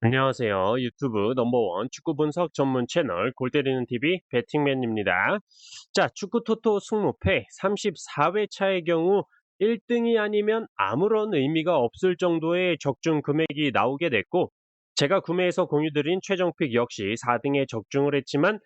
안녕하세요. 유튜브 넘버원 축구 분석 전문 채널 골 때리는 TV 배팅맨입니다. 자, 축구 토토 승무패 34회 차의 경우 1등이 아니면 아무런 의미가 없을 정도의 적중 금액이 나오게 됐고, 제가 구매해서 공유드린 최종픽 역시 4등에 적중을 했지만,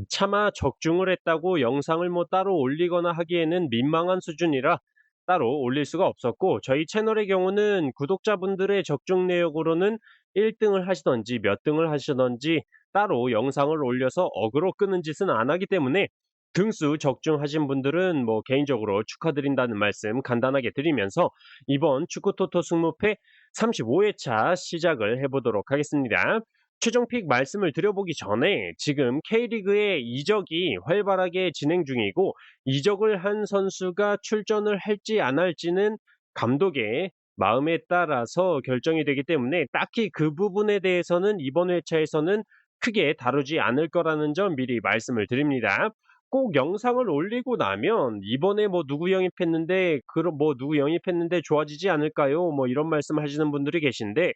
차마 적중을 했다고 영상을 뭐 따로 올리거나 하기에는 민망한 수준이라 따로 올릴 수가 없었고, 저희 채널의 경우는 구독자분들의 적중 내역으로는 1등을 하시던지 몇 등을 하시던지 따로 영상을 올려서 어그로 끄는 짓은 안 하기 때문에 등수 적중하신 분들은 뭐 개인적으로 축하드린다는 말씀 간단하게 드리면서 이번 축구토토 승무패 35회차 시작을 해보도록 하겠습니다. 최종픽 말씀을 드려보기 전에 지금 K리그의 이적이 활발하게 진행 중이고, 이적을 한 선수가 출전을 할지 안 할지는 감독의 마음에 따라서 결정이 되기 때문에 딱히 그 부분에 대해서는 이번 회차에서는 크게 다루지 않을 거라는 점 미리 말씀을 드립니다. 꼭 영상을 올리고 나면 이번에 뭐 누구 영입했는데 그럼 뭐 누구 영입했는데 좋아지지 않을까요? 뭐 이런 말씀 하시는 분들이 계신데,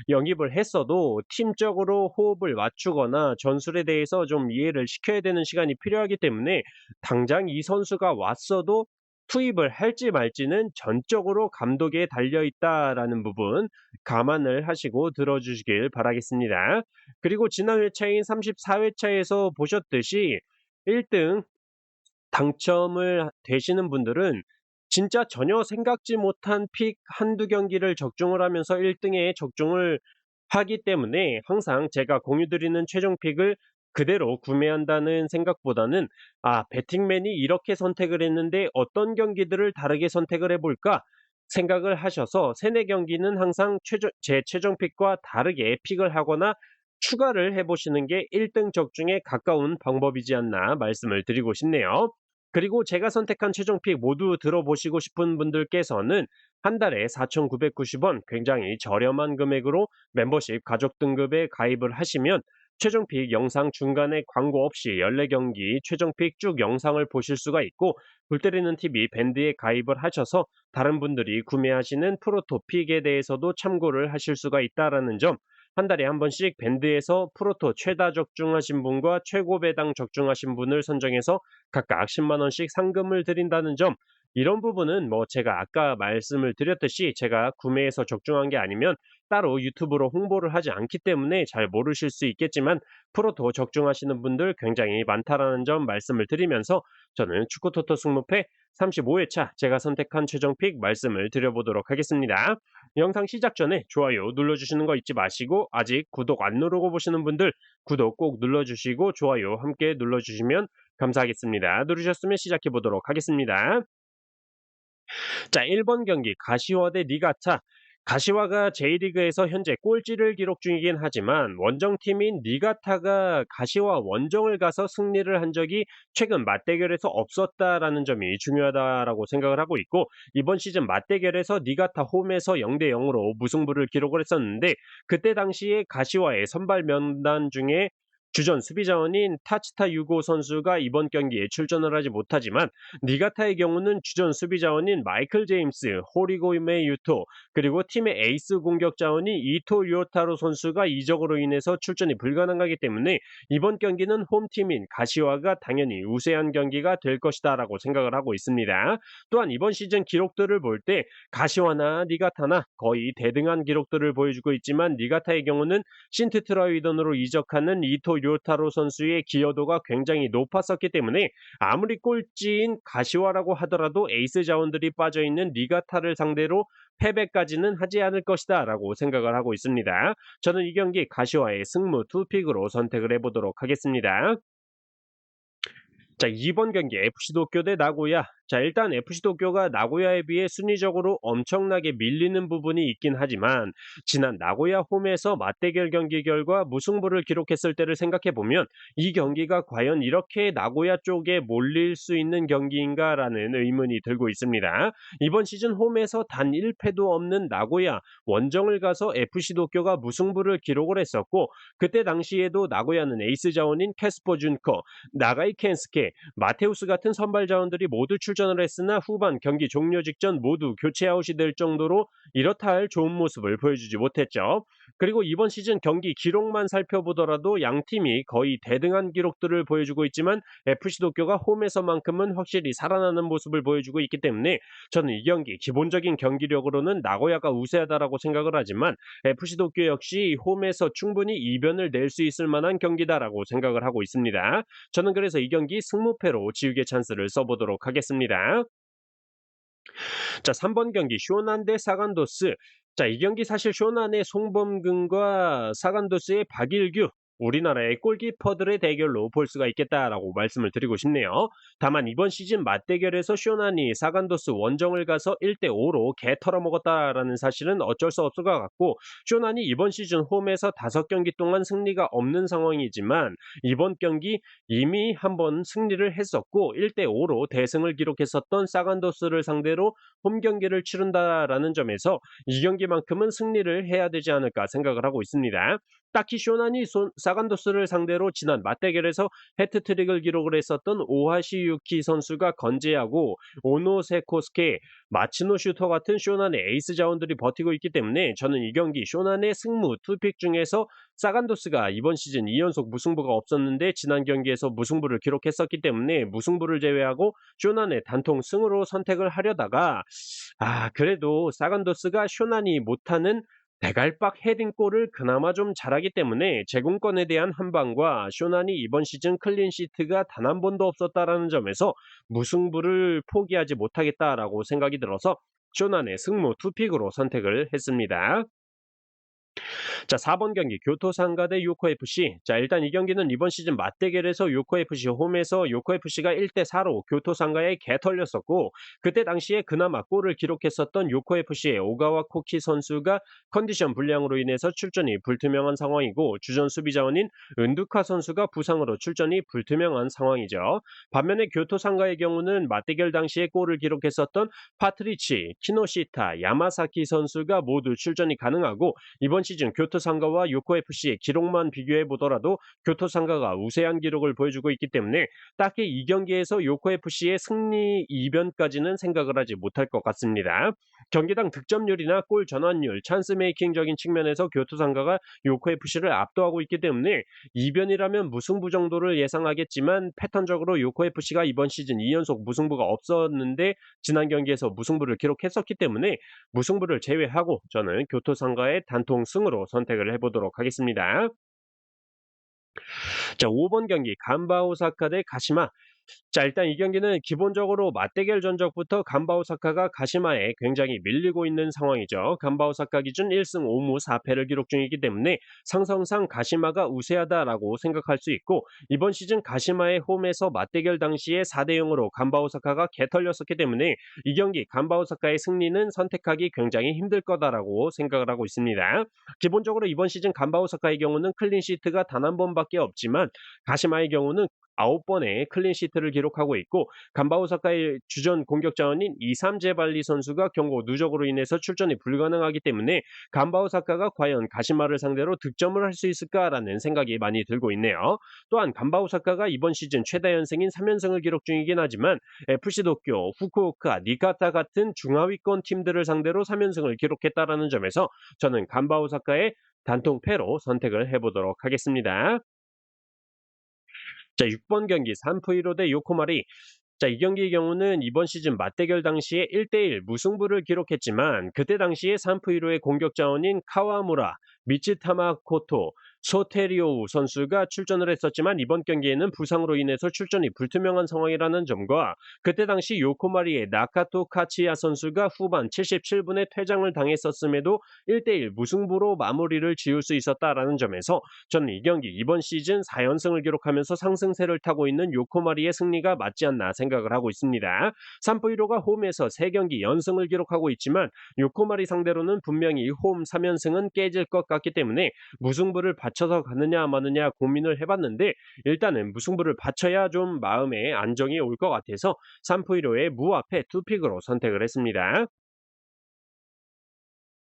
영입을 했어도 팀적으로 호흡을 맞추거나 전술에 대해서 좀 이해를 시켜야 되는 시간이 필요하기 때문에 당장 이 선수가 왔어도 투입을 할지 말지는 전적으로 감독에 달려 있다라는 부분 감안을 하시고 들어주시길 바라겠습니다. 그리고 지난 회차인 34회차에서 보셨듯이 1등 당첨을 되시는 분들은 진짜 전혀 생각지 못한 픽 한두 경기를 적중을 하면서 1등에 적중을 하기 때문에 항상 제가 공유 드리는 최종 픽을 그대로 구매한다는 생각보다는 배팅맨이 이렇게 선택을 했는데 어떤 경기들을 다르게 선택을 해볼까 생각을 하셔서 세네 경기는 항상 제 최종 픽과 다르게 픽을 하거나 추가를 해보시는 게 1등 적중에 가까운 방법이지 않나 말씀을 드리고 싶네요. 그리고 제가 선택한 최종 픽 모두 들어보시고 싶은 분들께서는 한 달에 4,990원, 굉장히 저렴한 금액으로 멤버십 가족 등급에 가입을 하시면 최종 픽 영상 중간에 광고 없이 14경기 최종 픽 쭉 영상을 보실 수가 있고, 골 때리는 TV 밴드에 가입을 하셔서 다른 분들이 구매하시는 프로토 픽에 대해서도 참고를 하실 수가 있다라는 점, 한 달에 한 번씩 밴드에서 프로토 최다 적중하신 분과 최고 배당 적중하신 분을 선정해서 각각 10만 원씩 상금을 드린다는 점, 이런 부분은 뭐 제가 아까 말씀을 드렸듯이 제가 구매해서 적중한 게 아니면 따로 유튜브로 홍보를 하지 않기 때문에 잘 모르실 수 있겠지만, 프로토 적중하시는 분들 굉장히 많다라는 점 말씀을 드리면서 저는 축구토토 승무패 35회차 제가 선택한 최종 픽 말씀을 드려보도록 하겠습니다. 영상 시작 전에 좋아요 눌러주시는 거 잊지 마시고, 아직 구독 안 누르고 보시는 분들 구독 꼭 눌러주시고 좋아요 함께 눌러주시면 감사하겠습니다. 누르셨으면 시작해 보도록 하겠습니다. 자, 1번 경기 가시화 대 니가타. 가시화가 J리그에서 현재 꼴찌를 기록 중이긴 하지만 원정팀인 니가타가 가시화 원정을 가서 승리를 한 적이 최근 맞대결에서 없었다라는 점이 중요하다라고 생각을 하고 있고, 이번 시즌 맞대결에서 니가타 홈에서 0대 0으로 무승부를 기록을 했었는데, 그때 당시에 가시화의 선발 명단 중에 주전 수비 자원인 타치타 유고 선수가 이번 경기에 출전을 하지 못하지만, 니가타의 경우는 주전 수비 자원인 마이클 제임스, 호리고메 유토, 그리고 팀의 에이스 공격 자원인 이토 요타로 선수가 이적으로 인해서 출전이 불가능하기 때문에 이번 경기는 홈팀인 가시화가 당연히 우세한 경기가 될 것이다라고 생각을 하고 있습니다. 또한 이번 시즌 기록들을 볼 때 가시화나 니가타나 거의 대등한 기록들을 보여주고 있지만, 니가타의 경우는 신트트라이던으로 이적하는 이토 요타로 선수의 기여도가 굉장히 높았었기 때문에 아무리 꼴찌인 가시화라고 하더라도 에이스 자원들이 빠져있는 니가타를 상대로 패배까지는 하지 않을 것이다 라고 생각을 하고 있습니다. 저는 이 경기 가시화의 승무 투픽으로 선택을 해보도록 하겠습니다. 자, 2번 경기 FC 도쿄 대 나고야. 자, 일단 FC 도쿄가 나고야에 비해 순위적으로 엄청나게 밀리는 부분이 있긴 하지만, 지난 나고야 홈에서 맞대결 경기 결과 무승부를 기록했을 때를 생각해 보면 이 경기가 과연 이렇게 나고야 쪽에 몰릴 수 있는 경기인가라는 의문이 들고 있습니다. 이번 시즌 홈에서 단 1패도 없는 나고야, 원정을 가서 FC 도쿄가 무승부를 기록을 했었고, 그때 당시에도 나고야는 에이스 자원인 캐스퍼 준커, 나가이 켄스케, 마테우스 같은 선발 자원들이 모두 출전을 했으나 후반 경기 종료 직전 모두 교체 아웃이 될 정도로 이렇다 할 좋은 모습을 보여주지 못했죠. 그리고 이번 시즌 경기 기록만 살펴보더라도 양 팀이 거의 대등한 기록들을 보여주고 있지만 FC 도쿄가 홈에서만큼은 확실히 살아나는 모습을 보여주고 있기 때문에 저는 이 경기 기본적인 경기력으로는 나고야가 우세하다라고 생각을 하지만 FC 도쿄 역시 홈에서 충분히 이변을 낼 수 있을 만한 경기다라고 생각을 하고 있습니다. 저는 그래서 이 경기 승무패로 지우개 찬스를 써보도록 하겠습니다. 자, 3번 경기 쇼난 대 사간도스. 자, 이 경기 사실 쇼난의 송범근과 사간도스의 박일규, 우리나라의 골키퍼들의 대결로 볼 수가 있겠다라고 말씀을 드리고 싶네요. 다만 이번 시즌 맞대결에서 쇼난이 사간도스 원정을 가서 1대5로 개 털어먹었다라는 사실은 어쩔 수 없을 것 같고, 쇼난이 이번 시즌 홈에서 5경기 동안 승리가 없는 상황이지만 이번 경기 이미 한번 승리를 했었고 1대5로 대승을 기록했었던 사간도스를 상대로 홈 경기를 치른다라는 점에서 이 경기만큼은 승리를 해야 되지 않을까 생각을 하고 있습니다. 딱히 쇼난이 사간도스를 상대로 지난 맞대결에서 해트트릭을 기록을 했었던 오하시 유키 선수가 건재하고 오노세 코스케, 마치노 슈터 같은 쇼난의 에이스 자원들이 버티고 있기 때문에 저는 이 경기 쇼난의 승무 투픽 중에서 사간도스가 이번 시즌 2연속 무승부가 없었는데 지난 경기에서 무승부를 기록했었기 때문에 무승부를 제외하고 쇼난의 단통 승으로 선택을 하려다가 그래도 사간도스가 쇼난이 못하는 대갈박 헤딩골을 그나마 좀 잘하기 때문에 제공권에 대한 한방과 쇼난이 이번 시즌 클린시트가 단 한 번도 없었다라는 점에서 무승부를 포기하지 못하겠다라고 생각이 들어서 쇼난의 승무 투픽으로 선택을 했습니다. 자, 4번 경기 교토상가 대 요코FC. 자, 일단 이 경기는 이번 시즌 맞대결에서 요코FC 홈에서 요코FC가 1대4로 교토상가에 개털렸었고 그때 당시에 그나마 골을 기록했었던 요코FC의 오가와 코키 선수가 컨디션 불량으로 인해서 출전이 불투명한 상황이고 주전 수비 자원인 은두카 선수가 부상으로 출전이 불투명한 상황이죠. 반면에 교토상가의 경우는 맞대결 당시에 골을 기록했었던 파트리치, 키노시타, 야마사키 선수가 모두 출전이 가능하고 이번 시즌 교토상가와 요코FC의 기록만 비교해 보더라도 교토상가가 우세한 기록을 보여주고 있기 때문에 딱히 이 경기에서 요코FC의 승리 이변까지는 생각을 하지 못할 것 같습니다. 경기당 득점률이나 골 전환율, 찬스 메이킹적인 측면에서 교토상가가 요코FC를 압도하고 있기 때문에 이변이라면 무승부 정도를 예상하겠지만 패턴적으로 요코FC가 이번 시즌 2연속 무승부가 없었는데 지난 경기에서 무승부를 기록했었기 때문에 무승부를 제외하고 저는 교토상가의 단통 승으로 선택을 해보도록 하겠습니다. 자, 5번 경기 간바 오사카 대 가시마. 자, 일단 이 경기는 기본적으로 맞대결 전적부터 간바 오사카가 가시마에 굉장히 밀리고 있는 상황이죠. 간바 오사카 기준 1승 5무 4패를 기록 중이기 때문에 상성상 가시마가 우세하다라고 생각할 수 있고 이번 시즌 가시마의 홈에서 맞대결 당시에 4대0으로 간바 오사카가 개털렸었기 때문에 이 경기 간바 오사카의 승리는 선택하기 굉장히 힘들 거다라고 생각을 하고 있습니다. 기본적으로 이번 시즌 간바 오사카의 경우는 클린시트가 단 한 번밖에 없지만 가시마의 경우는 9번의 클린시트를 기록하고 있고 간바 오사카의 주전 공격 자원인 이삼 제발리 선수가 경고 누적으로 인해서 출전이 불가능하기 때문에 간바 오사카가 과연 가시마를 상대로 득점을 할 수 있을까라는 생각이 많이 들고 있네요. 또한 간바 오사카가 이번 시즌 최다 연승인 3연승을 기록 중이긴 하지만 FC 도쿄, 후쿠오카, 니카타 같은 중하위권 팀들을 상대로 3연승을 기록했다라는 점에서 저는 간바 오사카의 단통 패로 선택을 해보도록 하겠습니다. 자, 6번 경기 산프이로 대 요코마리. 자, 이 경기의 경우는 이번 시즌 맞대결 당시에 1대1 무승부를 기록했지만 그때 당시에 산프이로의 공격 자원인 카와무라, 미츠타마 코토, 소테리오우 선수가 출전을 했었지만 이번 경기에는 부상으로 인해서 출전이 불투명한 상황이라는 점과 그때 당시 요코마리의 나카토 카치야 선수가 후반 77분에 퇴장을 당했었음에도 1대1 무승부로 마무리를 지을 수 있었다라는 점에서 저는 이 경기 이번 시즌 4연승을 기록하면서 상승세를 타고 있는 요코마리의 승리가 맞지 않나 생각을 하고 있습니다. 산프이로가 홈에서 3경기 연승을 기록하고 있지만 요코마리 상대로는 분명히 홈 3연승은 깨질 것 같기 때문에 무승부를 받쳐서 가느냐 마느냐 고민을 해봤는데 일단은 무승부를 받쳐야 좀 마음에 안정이 올 것 같아서 산프이로의 무앞에 투픽으로 선택을 했습니다.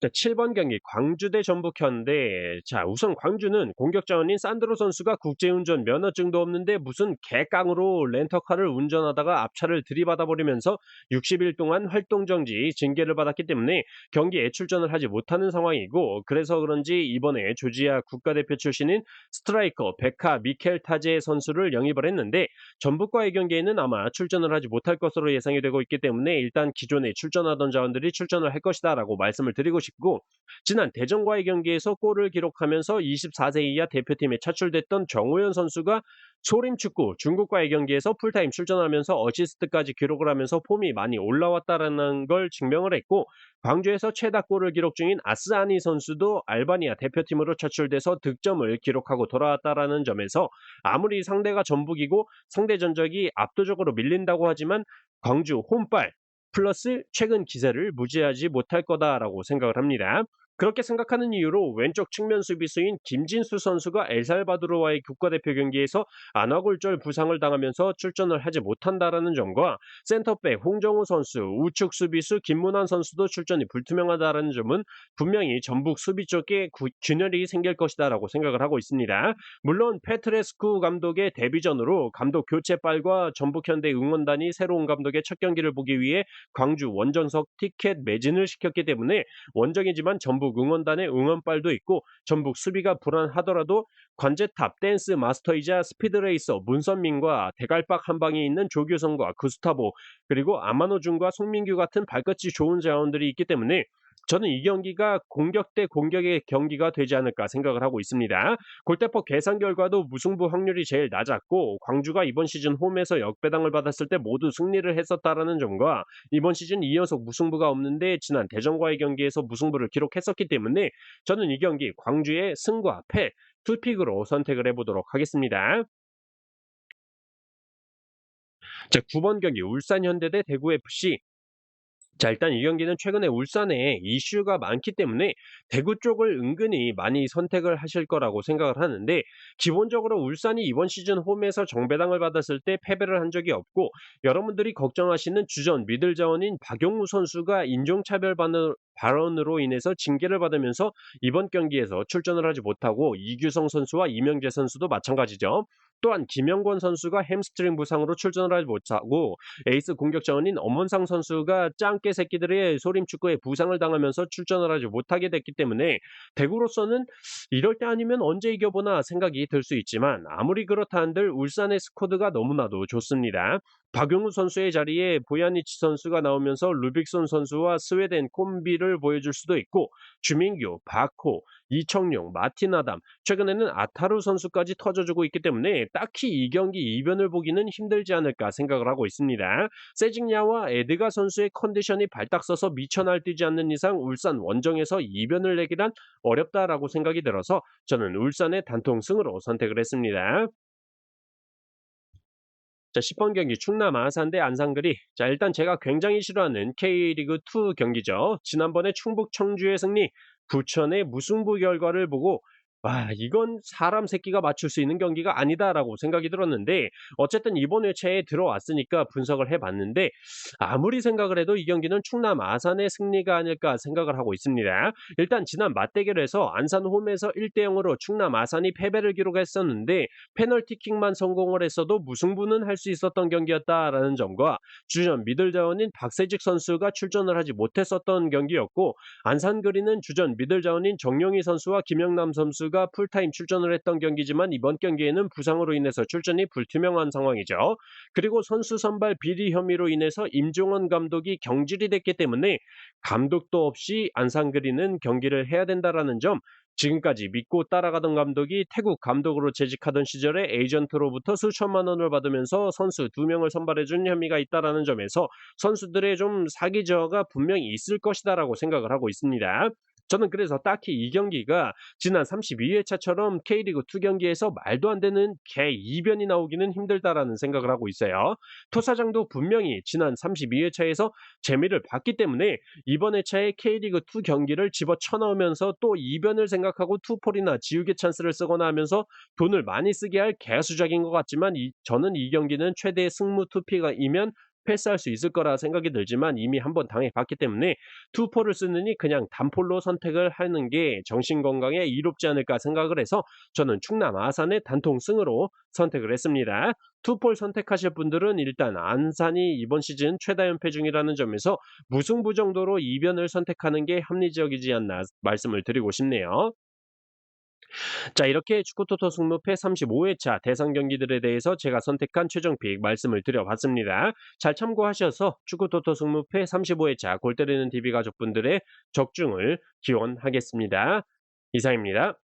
자, 7번 경기 광주 대 전북현대. 자, 우선 광주는 공격 자원인 산드로 선수가 국제운전 면허증도 없는데 무슨 개깡으로 렌터카를 운전하다가 앞차를 들이받아 버리면서 60일 동안 활동 정지 징계를 받았기 때문에 경기에 출전을 하지 못하는 상황이고, 그래서 그런지 이번에 조지아 국가대표 출신인 스트라이커 베카 미켈 타제 선수를 영입을 했는데, 전북과의 경기에는 아마 출전을 하지 못할 것으로 예상이 되고 있기 때문에 일단 기존에 출전하던 자원들이 출전을 할 것이다라고 말씀을 드리고 싶고, 지난 대전과의 경기에서 골을 기록하면서 24세 이하 대표팀에 차출됐던 정우현 선수가 소림축구 중국과의 경기에서 풀타임 출전하면서 어시스트까지 기록을 하면서 폼이 많이 올라왔다라는 걸 증명을 했고, 광주에서 최다 골을 기록 중인 아스아니 선수도 알바니아 대표팀으로 차출돼서 득점을 기록하고 돌아왔다라는 점에서 아무리 상대가 전북이고 상대 전적이 압도적으로 밀린다고 하지만 광주 홈발 플러스 최근 기세를 무시하지 못할 거다라고 생각을 합니다. 그렇게 생각하는 이유로 왼쪽 측면 수비수인 김진수 선수가 엘살바도르와의 국가대표 경기에서 안아골절 부상을 당하면서 출전을 하지 못한다라는 점과, 센터백 홍정우 선수, 우측 수비수 김문환 선수도 출전이 불투명하다라는 점은 분명히 전북 수비 쪽에 균열이 생길 것이다라고 생각을 하고 있습니다. 물론 페트레스쿠 감독의 데뷔전으로 감독 교체빨과 전북현대 응원단이 새로운 감독의 첫 경기를 보기 위해 광주 원정석 티켓 매진을 시켰기 때문에 원정이지만 전북 응원단의 응원빨도 있고, 전북 수비가 불안하더라도 관제탑 댄스 마스터이자 스피드레이서 문선민과 대갈박 한 방에 있는 조규성과 구스타보, 그리고 아마노준과 송민규 같은 발끝이 좋은 자원들이 있기 때문에 저는 이 경기가 공격 대 공격의 경기가 되지 않을까 생각을 하고 있습니다. 골대포 계산 결과도 무승부 확률이 제일 낮았고, 광주가 이번 시즌 홈에서 역배당을 받았을 때 모두 승리를 했었다라는 점과, 이번 시즌 2연속 무승부가 없는데 지난 대전과의 경기에서 무승부를 기록했었기 때문에 저는 이 경기 광주의 승과 패 투픽으로 선택을 해보도록 하겠습니다. 자, 9번 경기 울산 현대 대 대구 FC. 자, 일단 이 경기는 최근에 울산에 이슈가 많기 때문에 대구 쪽을 은근히 많이 선택을 하실 거라고 생각을 하는데, 기본적으로 울산이 이번 시즌 홈에서 정배당을 받았을 때 패배를 한 적이 없고, 여러분들이 걱정하시는 주전 미들 자원인 박용우 선수가 인종차별 발언으로 인해서 징계를 받으면서 이번 경기에서 출전을 하지 못하고, 이규성 선수와 이명재 선수도 마찬가지죠. 또한 김영권 선수가 햄스트링 부상으로 출전을 하지 못하고, 에이스 공격 자원인 엄원상 선수가 짱깨 새끼들의 소림축구에 부상을 당하면서 출전을 하지 못하게 됐기 때문에 대구로서는 이럴 때 아니면 언제 이겨보나 생각이 들 수 있지만, 아무리 그렇다 한들 울산의 스쿼드가 너무나도 좋습니다. 박용우 선수의 자리에 보야니치 선수가 나오면서 루빅손 선수와 스웨덴 콤비를 보여줄 수도 있고, 주민규, 바코, 이청용, 마틴 아담, 최근에는 아타루 선수까지 터져주고 있기 때문에 딱히 이 경기 이변을 보기는 힘들지 않을까 생각을 하고 있습니다. 세징야와 에드가 선수의 컨디션이 발딱 서서 미쳐 날뛰지 않는 이상 울산 원정에서 이변을 내기란 어렵다라고 생각이 들어서 저는 울산의 단통승으로 선택을 했습니다. 자, 10번 경기 충남 아산 대 안산그리. 자, 일단 제가 굉장히 싫어하는 K리그2 경기죠. 지난번에 충북 청주의 승리, 부천의 무승부 결과를 보고 와, 이건 사람 새끼가 맞출 수 있는 경기가 아니다라고 생각이 들었는데, 어쨌든 이번 회차에 들어왔으니까 분석을 해봤는데, 아무리 생각을 해도 이 경기는 충남 아산의 승리가 아닐까 생각을 하고 있습니다. 일단 지난 맞대결에서 안산 홈에서 1대0으로 충남 아산이 패배를 기록했었는데, 페널티킥만 성공을 했어도 무승부는 할 수 있었던 경기였다라는 점과, 주전 미들 자원인 박세직 선수가 출전을 하지 못했었던 경기였고, 안산그리는 주전 미들 자원인 정용희 선수와 김영남 선수가 풀타임 출전을 했던 경기지만 이번 경기에는 부상으로 인해서 출전이 불투명한 상황이죠. 그리고 선수 선발 비리 혐의로 인해서 임종원 감독이 경질이 됐기 때문에 감독도 없이 안산그리는 경기를 해야 된다라는 점, 지금까지 믿고 따라가던 감독이 태국 감독으로 재직하던 시절에 에이전트로부터 수천만 원을 받으면서 선수 2명을 선발해준 혐의가 있다라는 점에서 선수들의 좀 사기 저하가 분명히 있을 것이다라고 생각을 하고 있습니다. 저는 그래서 딱히 이 경기가 지난 32회차처럼 K리그2 경기에서 말도 안 되는 개 이변이 나오기는 힘들다라는 생각을 하고 있어요. 토사장도 분명히 지난 32회차에서 재미를 봤기 때문에 이번 회차에 K리그2 경기를 집어쳐 넣으면서 또 이변을 생각하고 투폴이나 지우개 찬스를 쓰거나 하면서 돈을 많이 쓰게 할 개수작인 것 같지만, 저는 이 경기는 최대 승무 투피가이면 패스할 수 있을 거라 생각이 들지만 이미 한번 당해봤기 때문에 투포를 쓰느니 그냥 단폴로 선택을 하는 게 정신 건강에 이롭지 않을까 생각을 해서 저는 충남 아산의 단통승으로 선택을 했습니다. 투폴 선택하실 분들은 일단 안산이 이번 시즌 최다 연패 중이라는 점에서 무승부 정도로 이변을 선택하는 게 합리적이지 않나 말씀을 드리고 싶네요. 자, 이렇게 축구토토 승무패 35회차 대상 경기들에 대해서 제가 선택한 최종 픽 말씀을 드려봤습니다. 잘 참고하셔서 축구토토 승무패 35회차 골 때리는 TV 가족분들의 적중을 기원하겠습니다. 이상입니다.